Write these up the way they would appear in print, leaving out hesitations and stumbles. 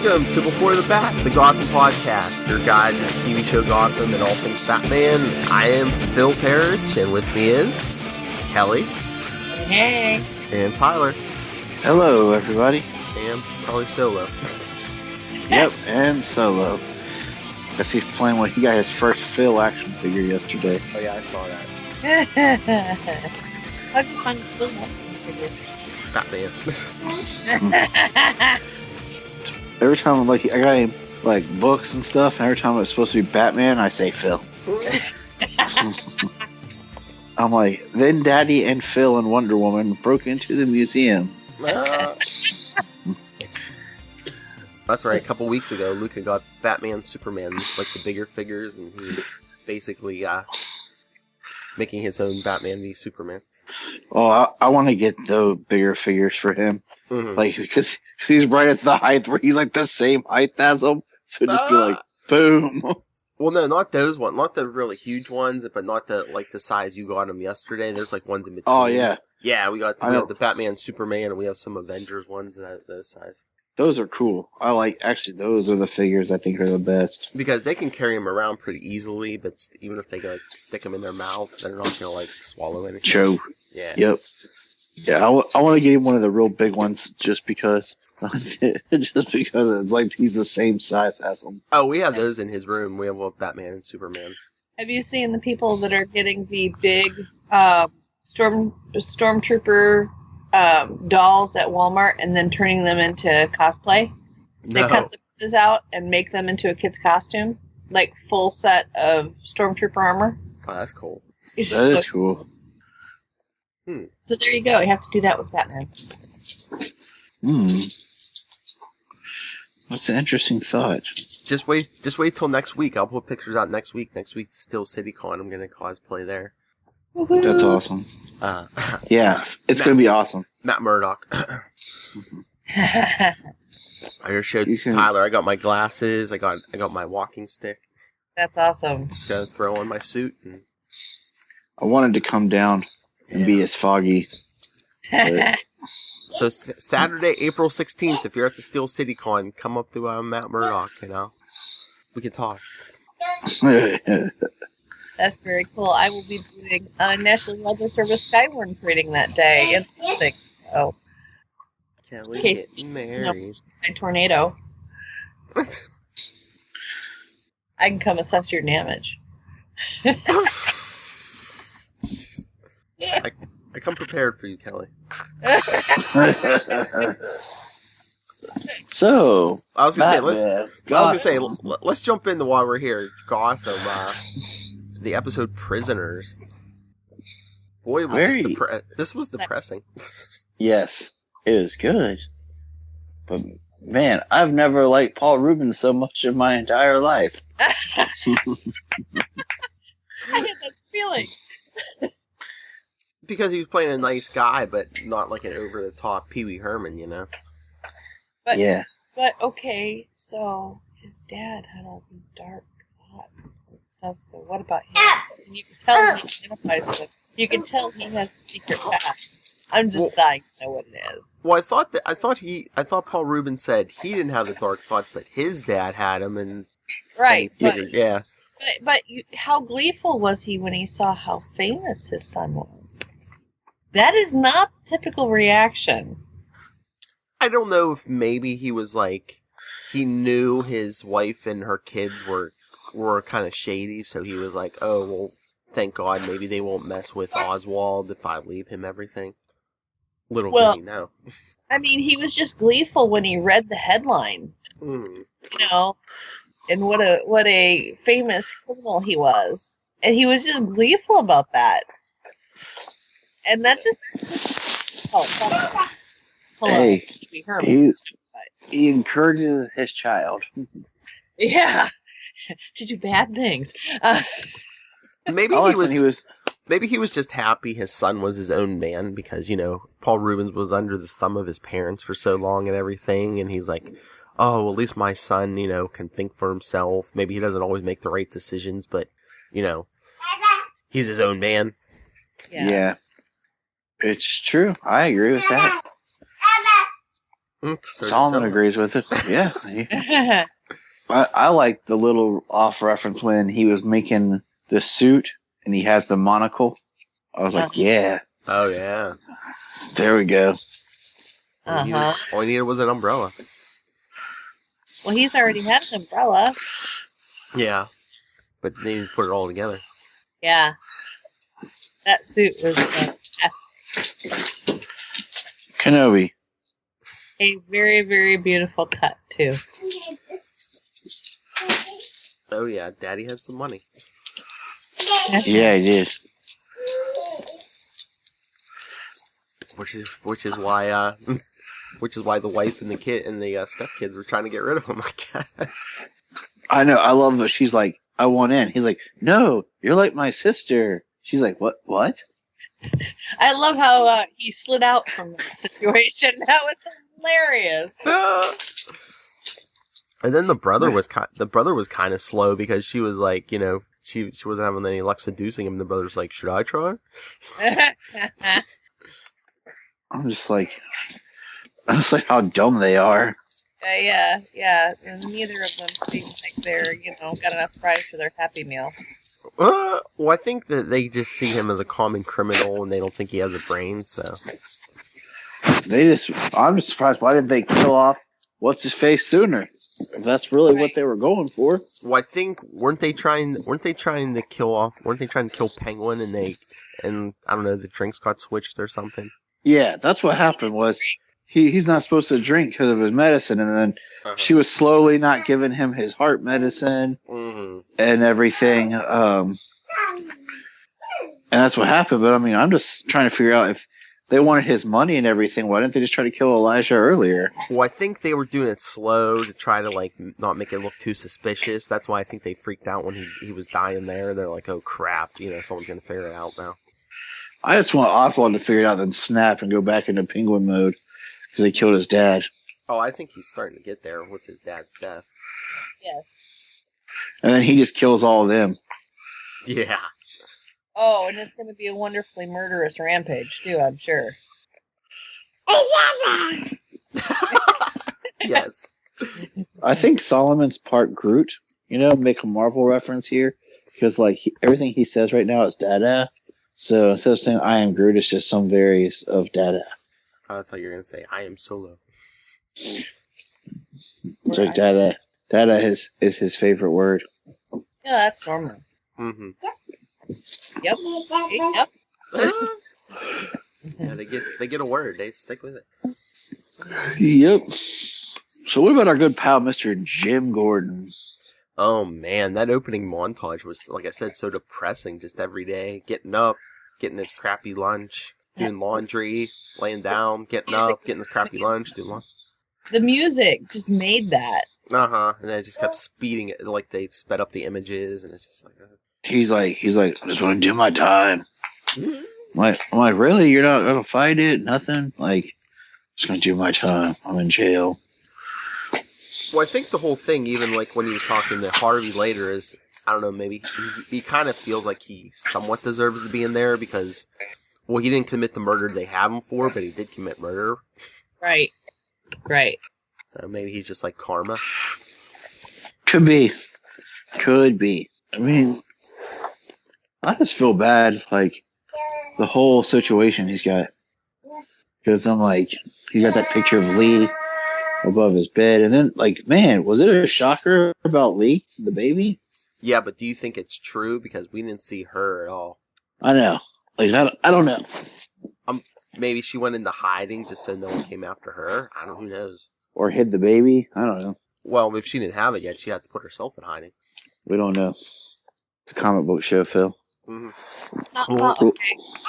Welcome to Before the Bat, the Gotham podcast, your guide to the TV show Gotham and all things Batman. I am Phil Parrish, and with me is Kelly. Hey. And Tyler. Hello, everybody. And probably Solo. Yep, and Solo. Guess he's playing what he got his first Phil action figure yesterday. Oh yeah, I saw that. What's a fun Phil action figure? Batman. Every time, I got him, books and stuff, and every time it's supposed to be Batman, I say Phil. I'm like, then Daddy and Phil and Wonder Woman broke into the museum. That's right, a couple weeks ago, Luca got Batman, Superman, the bigger figures, and he was basically making his own Batman v Superman. Oh, I want to get the bigger figures for him. Mm-hmm. Because he's right at the height where he's the same height as him. So just be boom. Well, no, not those ones. Not the really huge ones, but not the the size you got them yesterday. There's ones in between. Oh, yeah. Yeah, we have the Batman, Superman, and we have some Avengers ones in those size. Those are cool. Actually, those are the figures I think are the best. Because they can carry them around pretty easily, but even if they stick them in their mouth, they're not going to swallow anything. Choke. Yeah. Yep. Yeah, I want to get him one of the real big ones just because. Just because it's he's the same size as him. Oh, we have those in his room. We have Batman and Superman. Have you seen the people that are getting the big stormtrooper dolls at Walmart and then turning them into cosplay? They cut the pieces out and make them into a kid's costume, full set of stormtrooper armor. Oh, that's cool. That is cool. So there you go. You have to do that with Batman. That's an interesting thought. Just wait till next week. I'll put pictures out next week. Next week's still CityCon. I'm going to cosplay there. Woo-hoo. That's awesome. Yeah, it's going to be awesome. Matt Murdock. I just showed Tyler. I got my glasses. I got my walking stick. That's awesome. Just got to throw on my suit. And... I wanted to come down and be as foggy. So Saturday, April 16th, if you're at the Steel City Con, come up to Matt Murdock, we can talk. That's very cool. I will be doing National Weather Service Skywarn trading that day. And so, Kelly's getting married. A tornado. I can come assess your damage. I come prepared for you, Kelly. So, I was gonna say, let's jump into while we're here. Gotham, the episode "Prisoners." Boy, this was depressing. Yes, it was good, but man, I've never liked Paul Rubens so much in my entire life. I had that feeling. Because he was playing a nice guy, but not an over-the-top Pee Wee Herman, But, yeah. But, okay, so his dad had all these dark thoughts and stuff, so what about him? And you can tell he identifies with it. You can tell he has a secret past. I'm just dying to know what it is. Well, I thought Paul Rubens said he didn't have the dark thoughts, but his dad had them, and... Right, and he figured, yeah. But how gleeful was he when he saw how famous his son was? That is not typical reaction. I don't know if maybe he was he knew his wife and her kids were kind of shady, so he was oh, well, thank God, maybe they won't mess with Oswald if I leave him everything. Little did he know. I mean, he was just gleeful when he read the headline. And what a famous criminal he was. And he was just gleeful about that. And that's just... Hey, he encourages his child. Yeah. To do bad things. Maybe he was just happy his son was his own man because, Paul Rubens was under the thumb of his parents for so long and everything. And he's oh, well, at least my son, can think for himself. Maybe he doesn't always make the right decisions, but, he's his own man. Yeah. It's true. I agree with that. Solomon agrees with it. Yeah. I like the little off reference when he was making the suit and he has the monocle. I was like, yeah. Oh, yeah. There we go. All he needed was an umbrella. Well, he's already had an umbrella. Yeah. But they need to put it all together. Yeah. That suit was fantastic. Kenobi. A very, very beautiful cut, too. Oh, yeah. Daddy had some money. Yeah, he did. Which is why the wife and the kid and the stepkids were trying to get rid of him, I guess. I know. I love that she's like, I want in. He's like, no, you're like my sister. She's like, what? I love how he slid out from that situation. That was hilarious. And then the brother was kind of slow because she was like, she wasn't having any luck seducing him. The brother's like, should I try? I'm just like how dumb they are. Yeah. And neither of them seem like they're, got enough fries for their Happy Meal. Well, I think that they just see him as a common criminal and they don't think he has a brain, so. I'm just surprised. Why didn't they kill off what's his face sooner? If that's really what they were going for. Well, I think weren't they trying to kill Penguin and I don't know, the drinks got switched or something? Yeah, that's what happened was he's not supposed to drink because of his medicine, and then she was slowly not giving him his heart medicine and everything. And that's what happened. But I mean, I'm just trying to figure out if they wanted his money and everything. Why didn't they just try to kill Elijah earlier? Well, I think they were doing it slow to try to not make it look too suspicious. That's why I think they freaked out when he was dying there. They're like, oh crap, someone's gonna figure it out now. I just want Oswald to figure it out, then snap and go back into penguin mode because they killed his dad. Oh, I think he's starting to get there with his dad's death. Yes. And then he just kills all of them. Yeah. Oh, and it's going to be a wonderfully murderous rampage, too, I'm sure. Yes. I think Solomon's part Groot, make a Marvel reference here, because everything he says right now is Dada. So instead of saying I am Groot, it's just some various of Dada. I thought you were going to say I am Solo. It's like Dada. Dada is his favorite word. Yeah, that's normal. Mm-hmm. Yep. Yeah, they get a word. They stick with it. Yep. So what about our good pal, Mr. Jim Gordon? Oh, man. That opening montage was, like I said, so depressing. Just every day. Getting up, getting his crappy lunch, doing laundry, laying down, getting up, getting his crappy lunch, doing laundry. The music just made that. And then it just kept speeding it. Like, they sped up the images, and it's just like... He's like, I just want to do my time. I'm like, really? You're not going to fight it? Nothing? Like, just going to do my time. I'm in jail. Well, I think the whole thing, even like when he was talking to Harvey later, is, I don't know, maybe he kind of feels like he somewhat deserves to be in there because, well, he didn't commit the murder they have him for, but he did commit murder. Right. So maybe he's just like karma. Could be. I mean, I just feel bad, like, the whole situation he's got. Because I'm like, he's got that picture of Lee above his bed. And then, like, man, was it a shocker about Lee, the baby? Yeah, but do you think it's true? Because we didn't see her at all. I know. Like, I don't know. Maybe she went into hiding just so no one came after her. Who knows? Or hid the baby. I don't know. Well, if she didn't have it yet, she had to put herself in hiding. We don't know. It's a comic book show, Phil. Mm-hmm. Okay.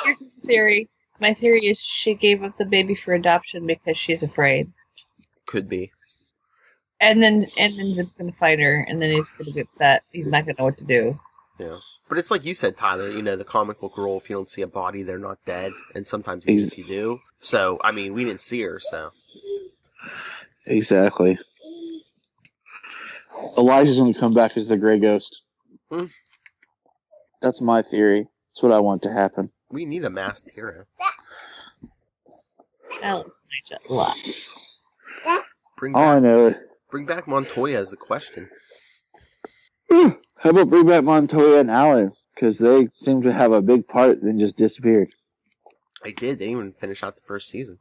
Here's my theory. My theory is she gave up the baby for adoption because she's afraid. Could be. And then Zip's going to fight her, and then he's going to be upset. He's not going to know what to do. Yeah. But it's like you said, Tyler, the comic book rule, if you don't see a body, they're not dead. And sometimes even if you do. So, I mean, we didn't see her, so. Exactly. Elijah's going to come back as the Grey Ghost. That's my theory. That's what I want to happen. We need a masked hero. I like Elijah a lot. I know. Bring back Montoya as the Question. How about bring back Montoya and Allen? Because they seem to have a big part, then just disappeared. They did. They didn't even finish out the first season.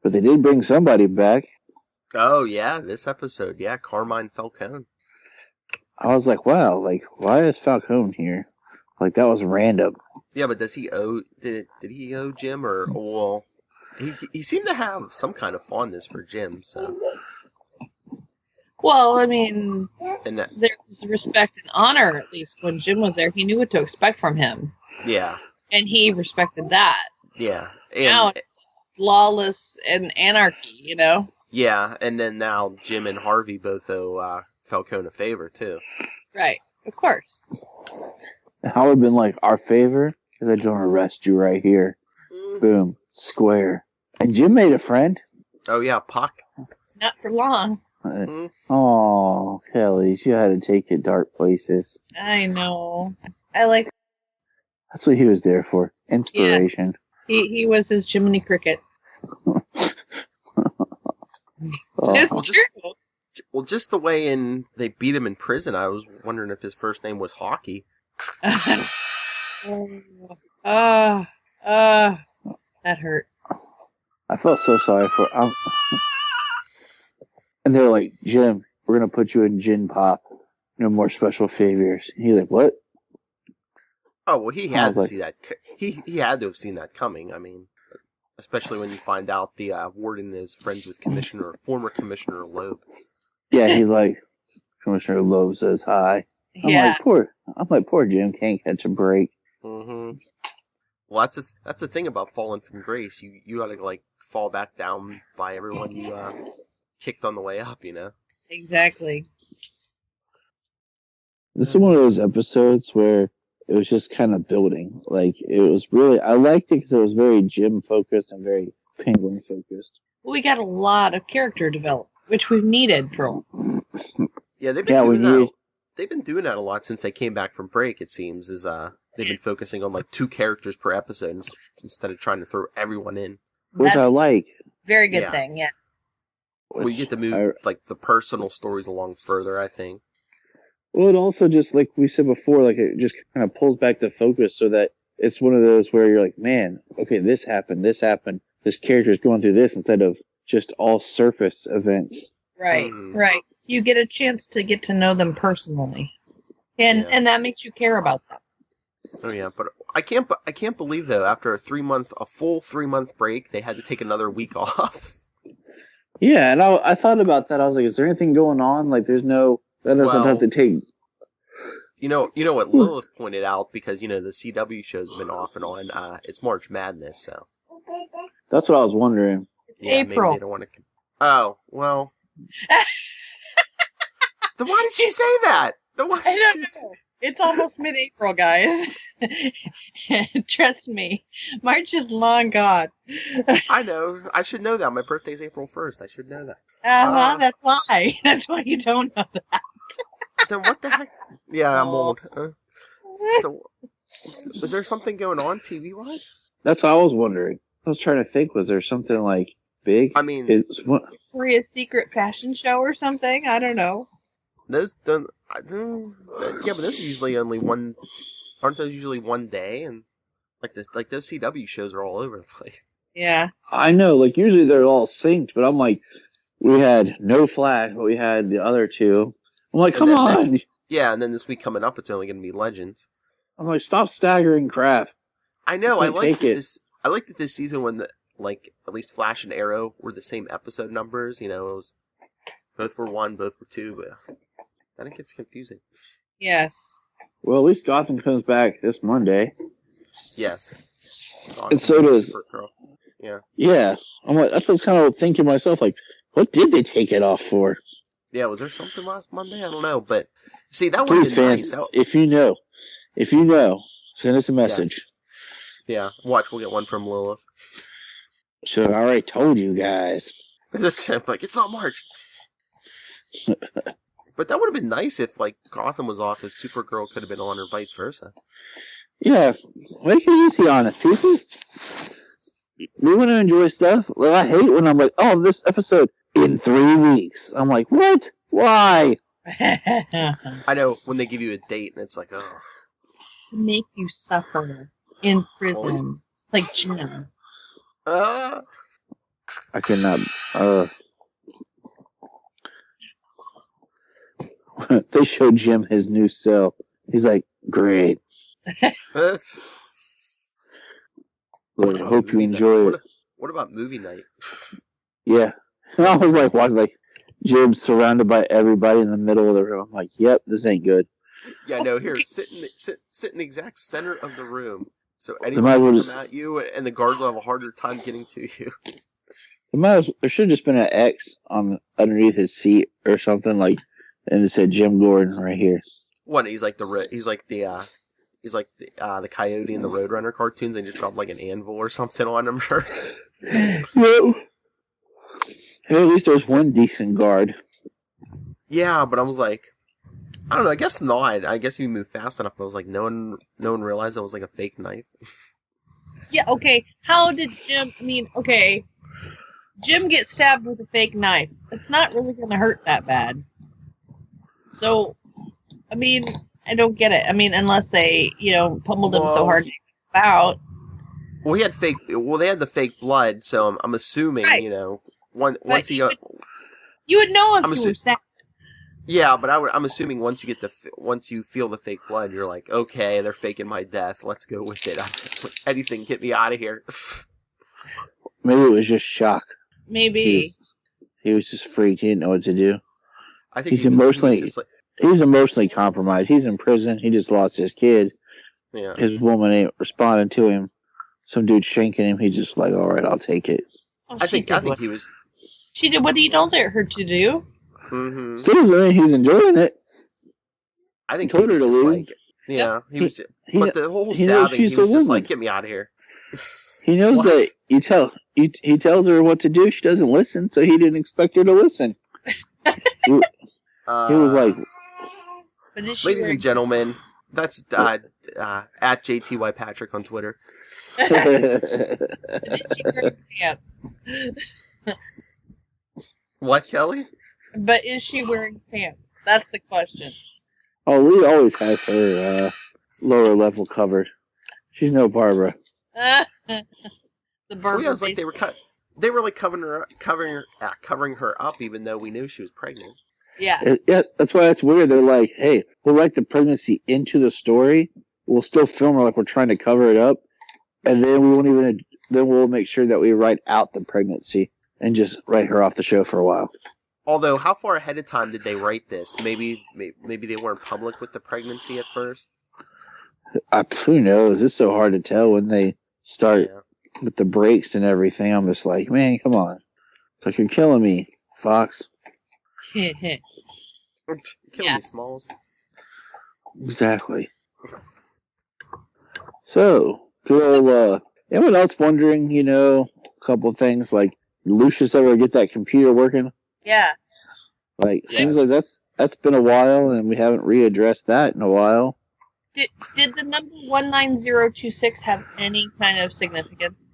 But they did bring somebody back. Oh, yeah. This episode. Yeah, Carmine Falcone. I was like, wow, like, why is Falcone here? Like, that was random. Yeah, but does he owe... Did he owe Jim or... Well, he seemed to have some kind of fondness for Jim, so... Well, I mean, And there was respect and honor, at least, when Jim was there. He knew what to expect from him. Yeah. And he respected that. Yeah. And, now it's lawless and anarchy, you know? Yeah, and then now Jim and Harvey both owe Falcone a favor, too. Right. Of course. I would have been like, our favor is I don't arrest you right here. Boom. Square. And Jim made a friend. Oh, yeah, Puck. Not for long. Oh, Kelly, you had to take it dark places. I know. I like... That's what he was there for. Inspiration. Yeah. He was his Jiminy Cricket. It's true. Well, just the way they beat him in prison, I was wondering if his first name was Hockey. That hurt. I felt so sorry for him. And they were like, Jim, we're going to put you in gin pop. No more special favors. And he's like, what? Oh, well, he had to see that. He had to have seen that coming. I mean, especially when you find out the warden is friends with former Commissioner Loeb. Yeah, he's like, Commissioner Loeb says hi. I'm like, poor Jim can't catch a break. Mm-hmm. Well, that's the thing about falling from grace. You gotta like fall back down by everyone you kicked on the way up, you know? Exactly. This is one of those episodes where it was just kind of building. Like, it was really, I liked it because it was very Jim focused and very Penguin focused. Well, we got a lot of character development, which we've needed for. Yeah, they've been doing that. They've been doing that a lot since they came back from break. It seems they've been focusing on like 2 characters per episode instead of trying to throw everyone in. Which I like. Very good thing, yeah. Well, you get to move like the personal stories along further, I think. Well, it also just, like we said before, like it just kind of pulls back the focus so that it's one of those where you're like, man, okay, this happened, this character's going through this instead of just all surface events. Right, right. You get a chance to get to know them personally. And that makes you care about them. Oh yeah, but I can't believe though, after a full 3-month break, they had to take another week off. Yeah, and I thought about that. I was like, is there anything going on? Like, there's no... That doesn't have to take... You know what Lilith pointed out, because, the CW show's been off and on, it's March Madness, so... That's what I was wondering. It's April. Maybe they don't want to... Oh, well... Then why did she say that? I don't know. It's almost mid-April, guys. Trust me. March is long gone. I know. I should know that. My birthday's April 1st. I should know that. That's why. That's why you don't know that. Then what the heck? Yeah, I'm old. So, was there something going on TV-wise? That's what I was wondering. I was trying to think, was there something, like, big? I mean... Korea's secret fashion show or something? I don't know. Those don't... Yeah, but those are usually only one... Aren't those usually one day? And like those CW shows are all over the place. Yeah. I know, like usually they're all synced, but I'm like, we had no Flash, but we had the other 2. I'm like, come on. Yeah, and then this week coming up, it's only going to be Legends. I'm like, stop staggering crap. I know. I like that this season when at least Flash and Arrow were the same episode numbers. It was both were 1, both were 2, but then it gets confusing. Yes. Well, at least Gotham comes back this Monday. Yes. Gotham and so does Supergirl. Yeah. Yeah. I'm like, that's what I was kind of thinking to myself, like, what did they take it off for? Yeah, was there something last Monday? I don't know, but see, that would be nice. If you know, send us a message. Yes. Yeah, watch, we'll get one from Lilith. Should I already told you guys. Like, it's not March. But that would have been nice if, Gotham was off, if Supergirl could have been on, or vice versa. Yeah. Make it easy on us, people. we want to enjoy stuff. Like, I hate when I'm like, oh, this episode in 3 weeks. I'm like, what? Why? I know when they give you a date and it's like, oh. To make you suffer in prison. It's like Jim. I cannot. They showed Jim his new cell. He's like, great. Look, I hope you enjoy it. What about movie night? Yeah. And I was like, watching, like, Jim surrounded by everybody in the middle of the room. I'm like, yep, this ain't good. Yeah, no, here, sit in the exact center of the room. So anyone can come at you, and the guards will have a harder time getting to you. There should have just been an X underneath his seat or something, like, and it said Jim Gordon right here. What? He's like the coyote in the Roadrunner cartoons. They just dropped like an anvil or something on him. Sure. No. Hey, at least there's one decent guard. Yeah, but I was like, I don't know. I guess not. I guess if you move fast enough. But I was like, no one realized that was like a fake knife. Yeah. Okay. How did Jim? I mean, okay. Jim gets stabbed with a fake knife. It's not really going to hurt that bad. So, I mean, I don't get it. I mean, unless they, pummeled him so hard out. Well, they had the fake blood, so I'm assuming, right. Once he got, you would know if you were stabbed. Yeah, but I'm assuming once you feel the fake blood, you're like, okay, they're faking my death. Let's go with it. Anything, get me out of here. Maybe it was just shock. Maybe he was just freaked. He didn't know what to do. I think he's emotionally compromised. He's in prison. He just lost his kid. Yeah. His woman ain't responding to him. Some dude shanking him. He's just like, all right, I'll take it. Oh, I think he was. She did what he told her to do. Mm-hmm. Still doesn't mean he's enjoying it. I think he told her to leave. Like, yeah, he was. But the whole stabbing, he was just like, "Get me out of here." He knows that he tells her what to do. She doesn't listen, so he didn't expect her to listen. He was like, "Ladies and gentlemen, that's at JTY Patrick on Twitter." But is she wearing pants? What, Kelly? But is she wearing pants? That's the question. Oh, Lee always has her lower level covered. She's no Barbara. The Barbara. It was like they were like covering her up, even though we knew she was pregnant. Yeah. Yeah, that's why it's weird. They're like, hey, we'll write the pregnancy into the story. We'll still film her like we're trying to cover it up, and then we'll make sure that we write out the pregnancy and just write her off the show for a while. Although, how far ahead of time did they write this? Maybe they weren't public with the pregnancy at first. Who knows? It's so hard to tell when they start with the breaks and everything. I'm just like, man, come on. It's like, you're killing me, Fox. Killing me, Smalls. Exactly. So, anyone else wondering, a couple things, like, Lucius ever get that computer working? Yeah. Like, seems like that's been a while, and we haven't readdressed that in a while. Did the number 19026 have any kind of significance?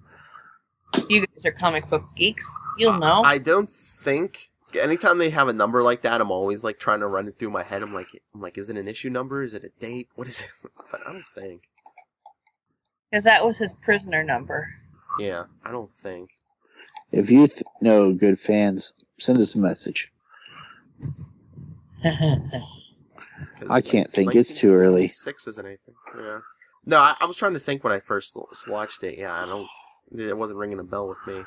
You guys are comic book geeks. You'll know. I don't think. Anytime they have a number like that, I'm always like trying to run it through my head. I'm like, is it an issue number? Is it a date? What is it? But I don't think. Because that was his prisoner number. Yeah, I don't think. If you know good fans, send us a message. I can't think. It's too early. 6 isn't anything. Yeah. No, I was trying to think when I first watched it. Yeah, it wasn't ringing a bell with me.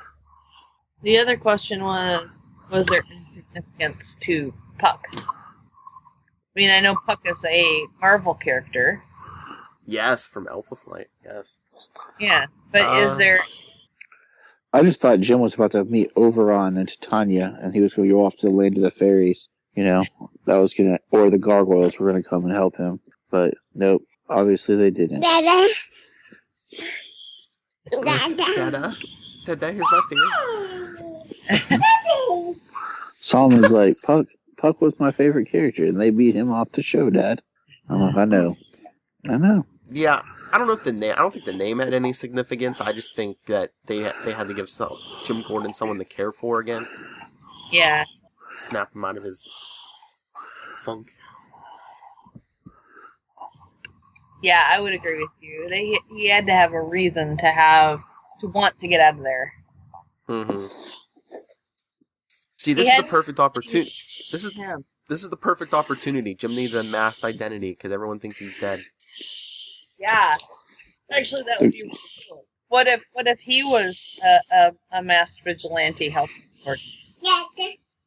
The other question was there any significance to Puck? I mean, I know Puck is a Marvel character. Yes, from Alpha Flight. Yes. Yeah, but is there? I just thought Jim was about to meet Oberon and Titania, and he was going to go off to the land of the fairies. That was gonna, or the gargoyles were gonna come and help him. But nope, obviously they didn't. Dada, here's my finger. Solomon's like, Puck was my favorite character, and they beat him off the show, Dad. I'm like, I know. Yeah, I don't know if the name. I don't think the name had any significance. I just think that they had to give Jim Gordon someone to care for again. Yeah. Snap him out of his funk. Yeah, I would agree with you. He had to have a reason to want to get out of there. Mm-hmm. See, this is the perfect opportunity. This is the perfect opportunity. Jim needs a masked identity because everyone thinks he's dead. Yeah, actually, that would be really cool. What if he was a masked vigilante helping Gordon?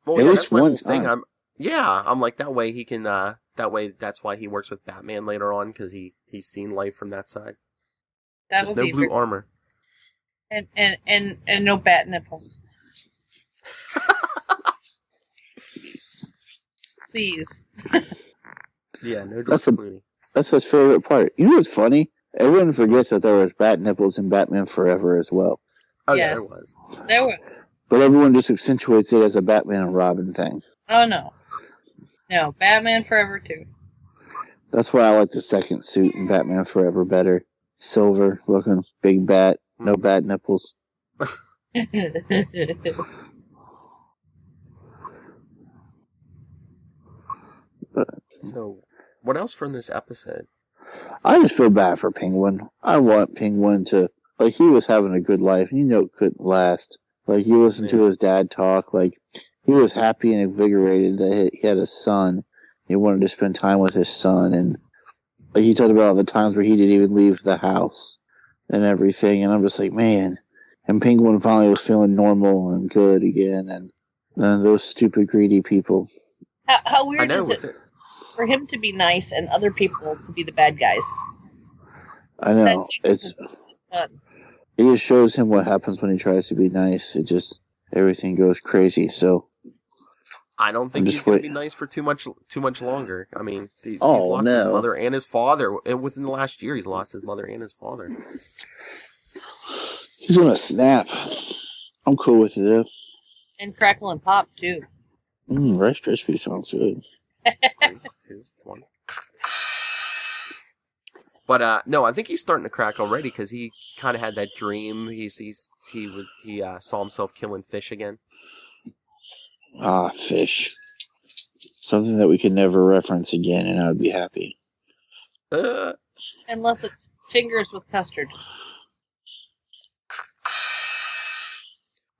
Well, yeah, that's my whole thing. I'm like that way he can. That way, that's why he works with Batman later on because he's seen life from that side. That just no blue armor. And no bat nipples. Please. Yeah, no George Clooney. That's his favorite part. You know what's funny? Everyone forgets that there was bat nipples in Batman Forever as well. Oh, yes. Yeah, there was. There were. But everyone just accentuates it as a Batman and Robin thing. Oh, no. No, Batman Forever too. That's why I like the second suit in Batman Forever better. Silver looking, big bat, no bat nipples. So, what else from this episode? I just feel bad for Penguin. I want Penguin to, like, he was having a good life. You know it couldn't last. Like, you listen to his dad talk, like, he was happy and invigorated that he had a son. He wanted to spend time with his son, and like, he talked about the times where he didn't even leave the house and everything, and I'm just like, man. And Penguin finally was feeling normal and good again, and those stupid, greedy people. How weird is it for him to be nice and other people to be the bad guys? I know. It just shows him what happens when he tries to be nice. It just, everything goes crazy, so... I don't think he's going to be nice for too much longer. I mean, he's lost his mother and his father. Within the last year, he's lost his mother and his father. He's going to snap. I'm cool with it. And Crackle and Pop, too. Rice Krispie sounds good. 3, 2, 1. But no, I think he's starting to crack already because he kind of had that dream. He saw himself killing fish again. Ah, fish. Something that we could never reference again, and I would be happy. Unless it's fingers with custard.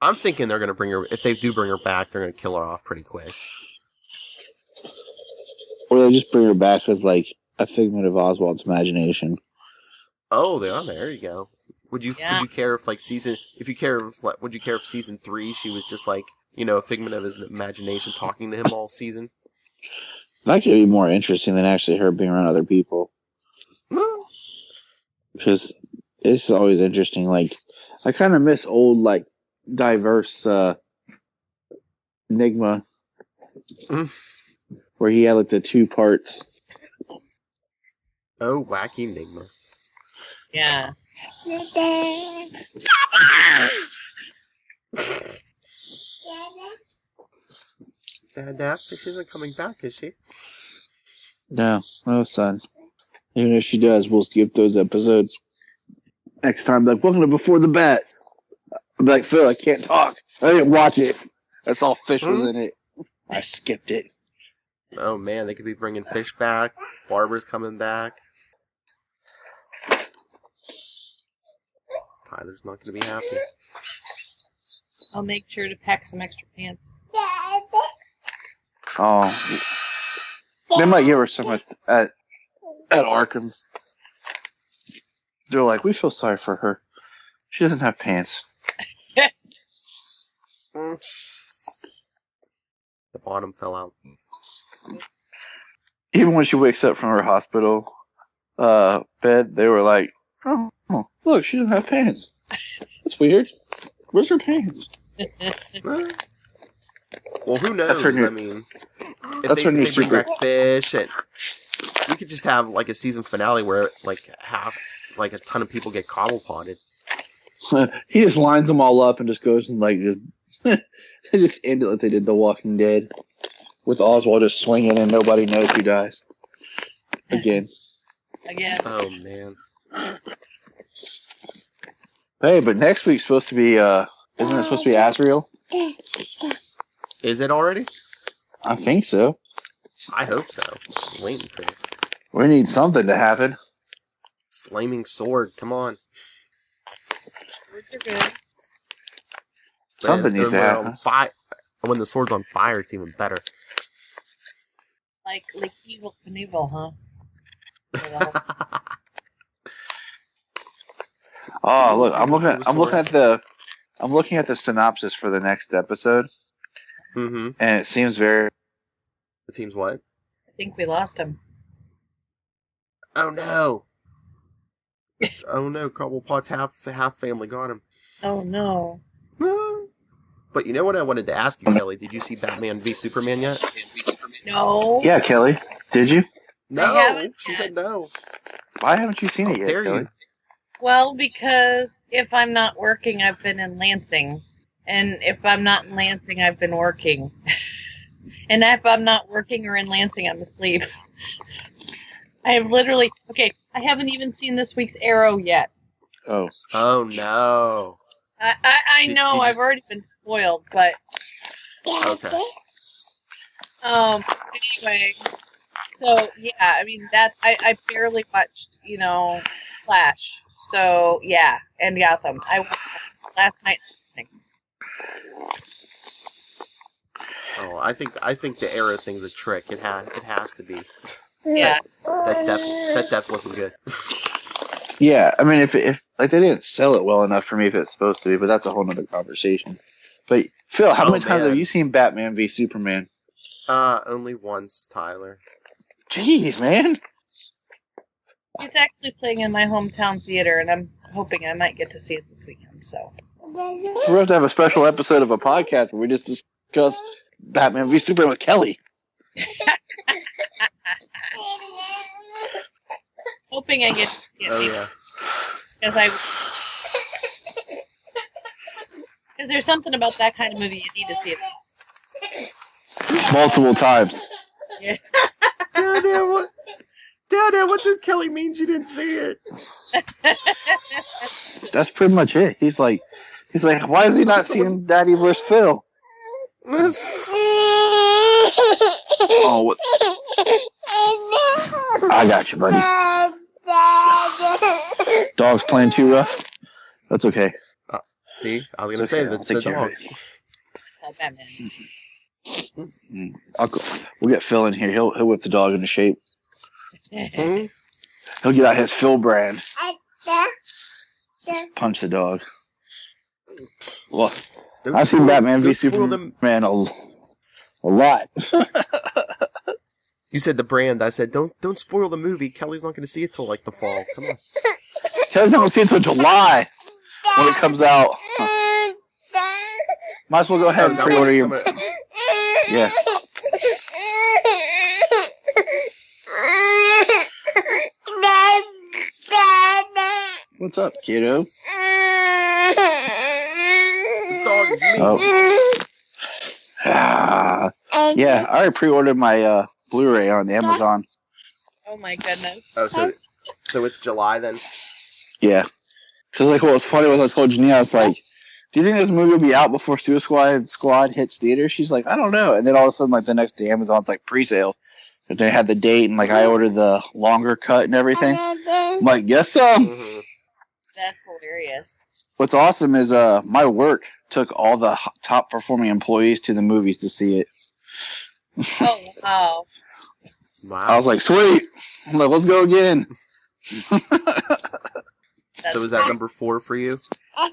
I'm thinking they're going to bring her, if they do bring her back, they're going to kill her off pretty quick. Or they just bring her back as, like, a figment of Oswald's imagination. Oh, there you go. Would you care if, like, would you care if season 3 she was just, like, you know, a figment of his imagination talking to him all season? That could be more interesting than actually her being around other people. Because it's always interesting. Like, I kind of miss old, like, diverse Enigma. Where he had, like, the 2 parts. Oh, wacky Enigma. Yeah. Dad, she isn't coming back, is she? No, son. Even if she does, we'll skip those episodes. Next time, like, welcome to Before the Bat. I'm like, Phil, I can't talk. I didn't watch it. I saw fish was in it. I skipped it. Oh, man, they could be bringing fish back. Barbara's coming back. Tyler's not going to be happy. I'll make sure to pack some extra pants. Oh, they might give her some at Arkham. They're like, we feel sorry for her. She doesn't have pants. The bottom fell out. Even when she wakes up from her hospital bed, they were like, oh, look, she doesn't have pants. That's weird. Where's her pants? Well, who knows? I mean, if they bring back fish, and we could just have like a season finale where like a ton of people get cobblepotted. He just lines them all up and just goes and like they just end it like they did The Walking Dead, with Oswald just swinging and nobody knows who dies. Again. Oh man. Hey, but next week's supposed to be, isn't it supposed to be Asriel? Is it already? I think so. I hope so. I'm waiting for this. We need something to happen. Flaming sword, come on. Those are good. Something needs to happen. When the sword's on fire, it's even better. Like Evil Knievel, huh? Oh, look! I'm looking at the synopsis for the next episode, and it seems very. It seems what? I think we lost him. Oh no! Oh no! Cobblepot's half family got him. Oh no! But you know what I wanted to ask you, Kelly? Did you see Batman v Superman yet? No. Yeah, Kelly. Did you? No. She said no. Why haven't you seen it yet, dare Kelly? You? Well, because if I'm not working, I've been in Lansing. And if I'm not in Lansing, I've been working. And if I'm not working or in Lansing, I'm asleep. I have literally... Okay, I haven't even seen this week's Arrow yet. Oh. Oh, no. I know, I've already been spoiled, but... Okay. Anyway... So, yeah, I mean, I barely watched, Flash. So, yeah, and Gotham. I watched last night. Oh, I think the Arrow thing's a trick. It has to be. Yeah. That death wasn't good. Yeah, I mean, if they didn't sell it well enough for me if it's supposed to be, but that's a whole nother conversation. But Phil, how many times have you seen Batman v Superman? Only once, Tyler. Jeez, man. It's actually playing in my hometown theater, and I'm hoping I might get to see it this weekend. So we'll have to have a special episode of a podcast where we just discuss Batman v Superman with Kelly. Hoping I get to see it. Oh, yeah. Because there's something about that kind of movie you need to see it. Multiple times. Yeah. Dad, what does Kelly mean she didn't see it? That's pretty much it. He's like, why is he not seeing Daddy vs. Phil? Oh, what? I got you, buddy. Dog's playing too rough. That's okay. See, I was gonna say that's the dog. Oh, Batman. We'll get Phil in here. He'll whip the dog into shape. He'll get out his Phil brand. Just punch the dog. Well, I've seen Batman v Superman a lot. You said the brand. I said don't spoil the movie. Kelly's not going to see it till like the fall. Come on. Kelly's not going to see it till July when it comes out. Might as well go ahead and pre-order your. Yeah. What's up, kiddo? The dog is me. Oh. Yeah, I already pre-ordered my Blu-ray on Amazon. Oh my goodness. Oh, so it's July then? Yeah. Because what was funny was I told Janine, I was like, do you think this movie will be out before Suicide Squad hits theaters? She's like, I don't know. And then all of a sudden, the next day, Amazon's pre-sale. And they had the date, and I ordered the longer cut and everything. I'm like, yes, Mm-hmm. That's hilarious. What's awesome is my work took all the top performing employees to the movies to see it. Oh, wow. Wow. I was like, sweet. I'm like, let's go again. So is that number 4 for you?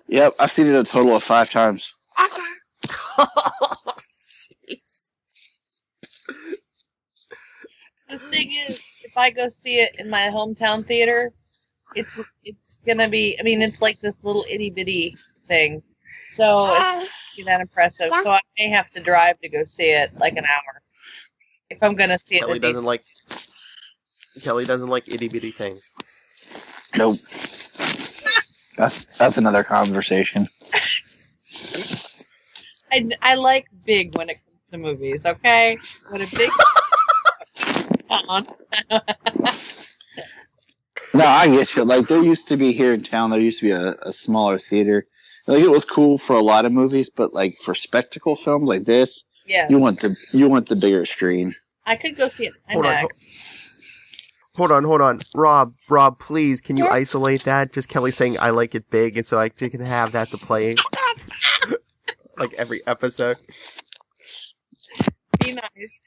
Yep, I've seen it a total of 5 times. The thing is, if I go see it in my hometown theater, it's gonna be. I mean, it's like this little itty bitty thing, so it's not that impressive. So I may have to drive to go see it an hour if I'm gonna see it. Kelly doesn't like itty bitty things. Nope. That's another conversation. I like big when it comes to movies. Okay, when a big. No, I get you. Like, there used to be here in town, there used to be a smaller theater. Like, it was cool for a lot of movies, but like for spectacle films like this, yes. you want the bigger screen. I could go see it in IMAX. Hold on. Rob, please, can you isolate that? Just Kelly saying I like it big, and so I can have that to play like every episode. Be nice.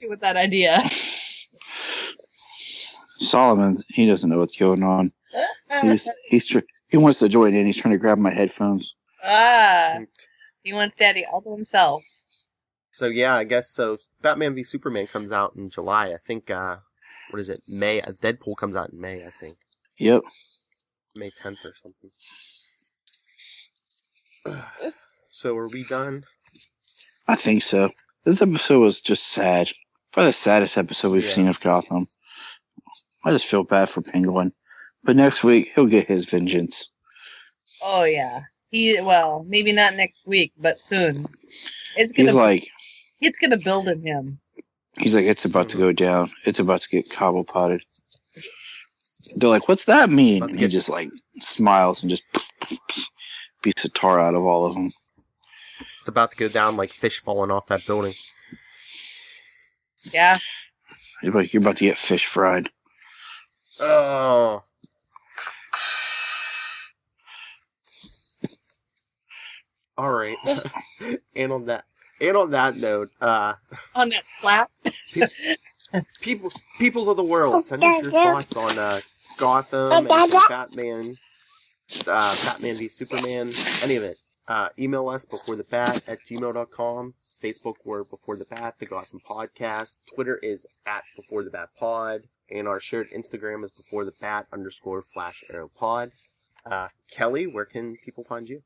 With that idea. Solomon, he doesn't know what's going on. He wants to join in. He's trying to grab my headphones. He wants Daddy all to himself. So yeah, I guess so. Batman v Superman comes out in July. I think. What is it? May. Deadpool comes out in May. I think. Yep. May 10th or something. So are we done? I think so. This episode was just sad. Probably the saddest episode we've seen of Gotham. I just feel bad for Penguin. But next week, he'll get his vengeance. Oh, yeah. Maybe not next week, but soon. It's gonna build in him. He's like, it's about to go down. It's about to get cobblepotted. They're like, what's that mean? And he just like smiles and just beats the tar out of all of them. It's about to go down like fish falling off that building. Yeah. You're about to get fish fried. Oh. All right. And on that note, on that slap. Peoples of the world, send us your thoughts on Gotham and Batman v Superman, any of it. Email us beforethebat@gmail.com. Facebook, we're Before the Bat, the Gotham Podcast. Twitter is @BeforeTheBatPod. And our shared Instagram is BeforeTheBat_/arrowpod. Kelly, where can people find you?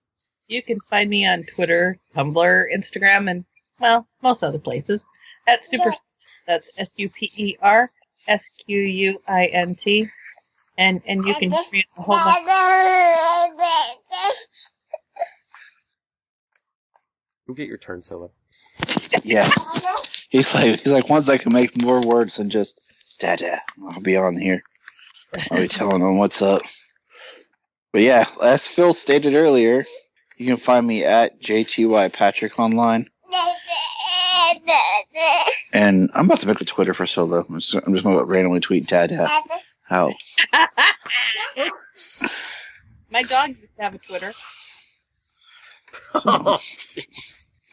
You can find me on Twitter, Tumblr, Instagram, and, well, most other places. That's SuperSquint. And you can stream a whole bunch. Go get your turn, Solo. Yeah. He's like, once I can make more words than just Dada, I'll be on here. I'll be telling them what's up. But yeah, as Phil stated earlier, you can find me at JTY Patrick online. And I'm about to make a Twitter for Solo. I'm just going to randomly tweet Dada out. My dog used to have a Twitter. Oh,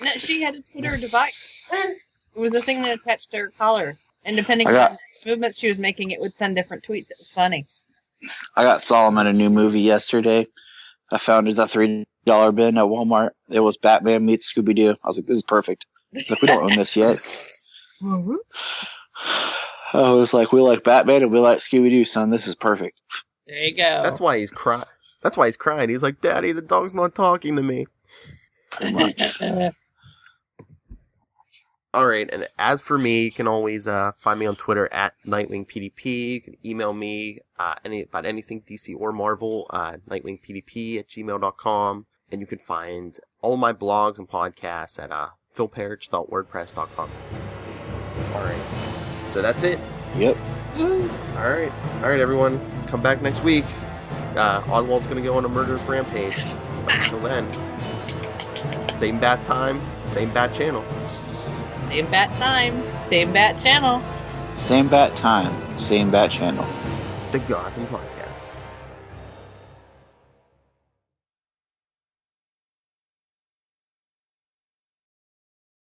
No, she had a Twitter device. It was a thing that attached to her collar. And depending on the movements she was making, it would send different tweets. It was funny. I got Solomon a new movie yesterday. I found it at the $3 bin at Walmart. It was Batman meets Scooby-Doo. I was like, this is perfect. Like, we don't own this yet. Mm-hmm. I was like, we like Batman and we like Scooby-Doo, son. This is perfect. There you go. That's why he's crying. He's like, Daddy, the dog's not talking to me. Pretty much. All right, and as for me, you can always find me on Twitter at NightwingPDP. You can email me about anything DC or Marvel, nightwingpdp@gmail.com. And you can find all of my blogs and podcasts at philparrish.wordpress.com. All right, so that's it. Yep. All right, everyone. Come back next week. Oswald's going to go on a murderous rampage. But until then, same bat time, same bat channel. Same bat time, same bat channel. Same bat time, same bat channel. The Gotham Podcast.